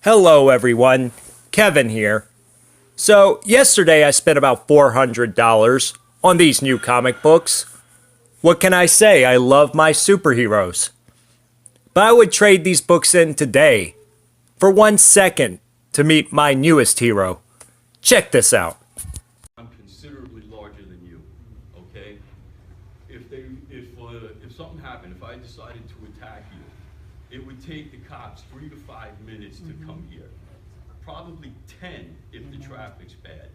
Hello everyone, Kevin here. So yesterday I spent about $400 on these new comic books. What can I say? I love my superheroes. But I would trade these books in today for 1 second to meet my newest hero. Check this out. I'm considerably larger than you, okay? If something happened, if I decided to attack you, it would take the cops 3 to 5 minutes to come here. Probably 10 if the traffic's bad.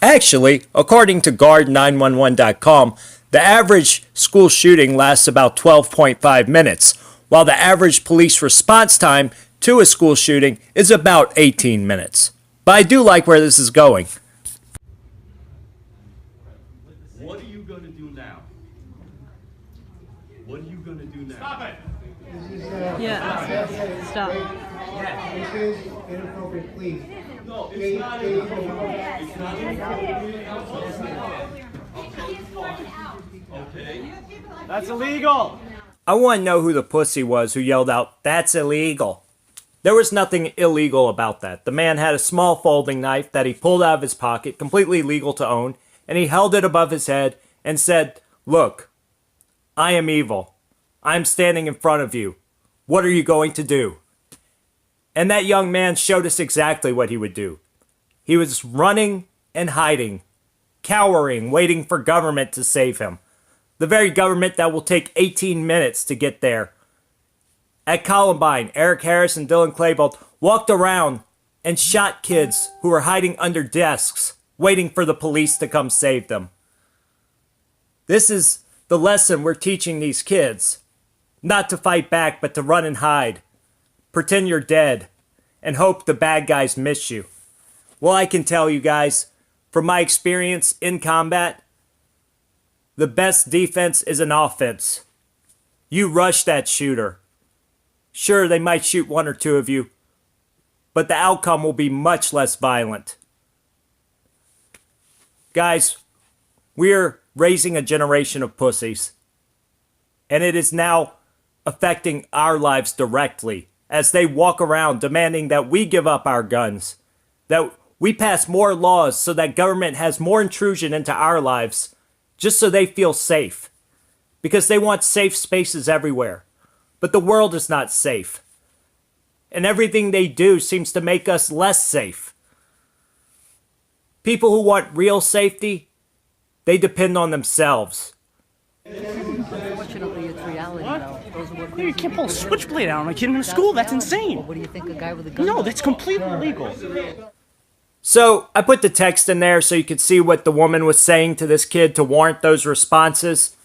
Actually, according to guard911.com, the average school shooting lasts about 12.5 minutes, while the average police response time to a school shooting is about 18 minutes. But I do like where this is going. What are you going to do now? What are you going to do now? Stop it! Yeah, stop. This is inappropriate, please. No, it's not inappropriate. It's not inappropriate. Okay? That's illegal! I want to know who the pussy was who yelled out, "That's illegal." There was nothing illegal about that. The man had a small folding knife that he pulled out of his pocket, completely legal to own, and he held it above his head and said, "Look, I am evil. I am standing in front of you. What are you going to do?" And that young man showed us exactly what he would do. He was running and hiding, cowering, waiting for government to save him. The very government that will take 18 minutes to get there. At Columbine, Eric Harris and Dylan Klebold walked around and shot kids who were hiding under desks, waiting for the police to come save them. This is the lesson we're teaching these kids. Not to fight back, but to run and hide. Pretend you're dead, and hope the bad guys miss you. Well, I can tell you guys, from my experience in combat, the best defense is an offense. You rush that shooter. Sure, they might shoot 1 or 2 of you, but the outcome will be much less violent. Guys, we're raising a generation of pussies, and it is now affecting our lives directly as they walk around demanding that we give up our guns, that we pass more laws so that government has more intrusion into our lives just so they feel safe, because they want safe spaces everywhere. But the world is not safe, and everything they do seems to make us less safe. People who want real safety, they depend on themselves. Unfortunately, it's reality, though. Those are what You can't pull a switchblade out on my kid in school. That's insane. Well, what do you think, a guy with a gun? No, that's completely illegal. So I put the text in there so you could see what the woman was saying to this kid to warrant those responses.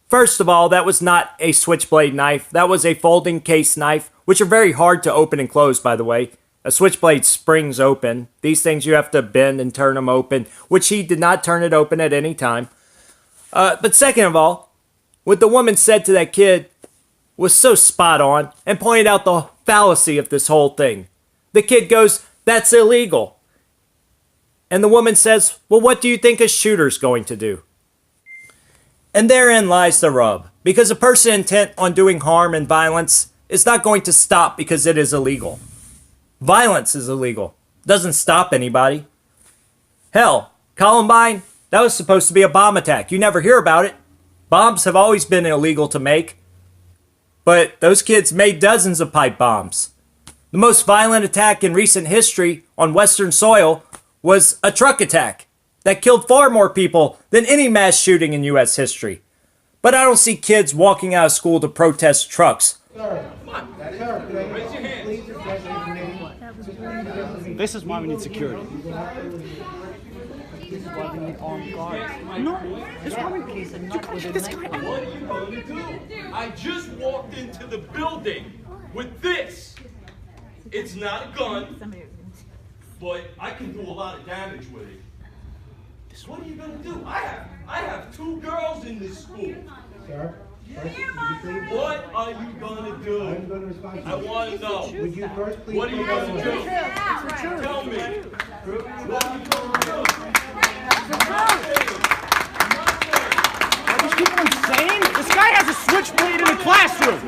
First of all, that was not a switchblade knife. That was a folding case knife, which are very hard to open and close, by the way. A switchblade springs open. These things you have to bend and turn them open, which he did not turn it open at any time. But second of all, what the woman said to that kid was so spot on and pointed out the fallacy of this whole thing. The kid goes, "That's illegal." And the woman says, "Well, what do you think a shooter's going to do?" And therein lies the rub, because a person intent on doing harm and violence is not going to stop because it is illegal. Violence is illegal. Doesn't stop anybody. Hell, Columbine, that was supposed to be a bomb attack. You never hear about it. Bombs have always been illegal to make. But those kids made dozens of pipe bombs. The most violent attack in recent history on Western soil was a truck attack that killed far more people than any mass shooting in U.S. history. But I don't see kids walking out of school to protest trucks. This is why we need security. This is why we need armed guards. No, this is why we Case of You not can't with get a this guy knife. out. What are you going to do? I just walked into the building with this. It's not a gun, but I can do a lot of damage with it. What are you going to do? I have 2 girls in this school. Sir, first, would you please? What are you going to do? I'm going to respond to you. I want to know. Would you first please? What are you going to do? Tell me. What are you going to do? Are these people insane? This guy has a switchblade in the classroom.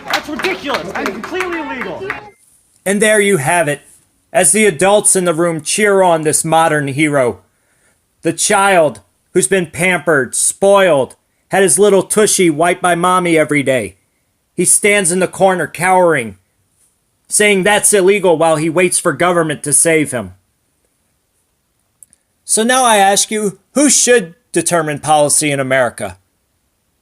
That's ridiculous. That's completely illegal. And there you have it, as the adults in the room cheer on this modern hero. The child who's been pampered, spoiled, had his little tushy wiped by mommy every day. He stands in the corner cowering, saying that's illegal while he waits for government to save him. So now I ask you, who should determine policy in America?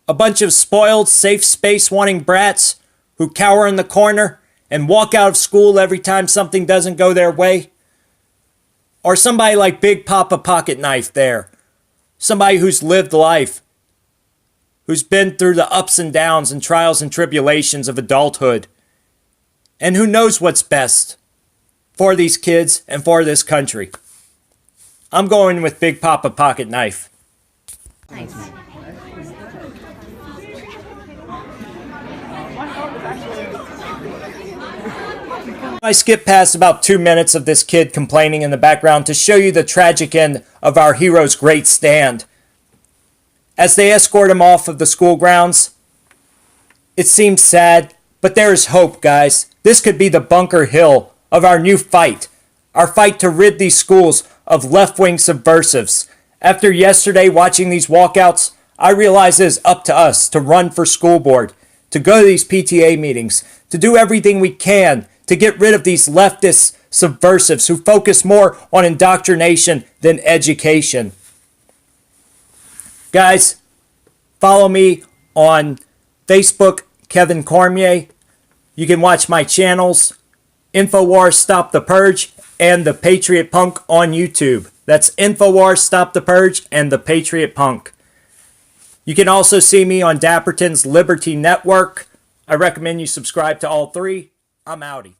A bunch of spoiled, safe space wanting brats who cower in the corner and walk out of school every time something doesn't go their way? Or somebody like Big Papa Pocket Knife there, somebody who's lived life, who's been through the ups and downs and trials and tribulations of adulthood, and who knows what's best for these kids and for this country. I'm going with Big Papa Pocket Knife. Nice. I skipped past about 2 minutes of this kid complaining in the background to show you the tragic end of our hero's great stand. As they escort him off of the school grounds, it seems sad, but there is hope, guys. This could be the Bunker Hill of our new fight. Our fight to rid these schools of left-wing subversives. After yesterday watching these walkouts, I realize it is up to us to run for school board, to go to these PTA meetings, to do everything we can to get rid of these leftist subversives who focus more on indoctrination than education. Guys, follow me on Facebook, Kevin Cormier. You can watch my channels, InfoWars Stop the Purge and The Patriot Punk on YouTube. That's InfoWars Stop the Purge and The Patriot Punk. You can also see me on Dapperton's Liberty Network. I recommend you subscribe to all three. I'm outie.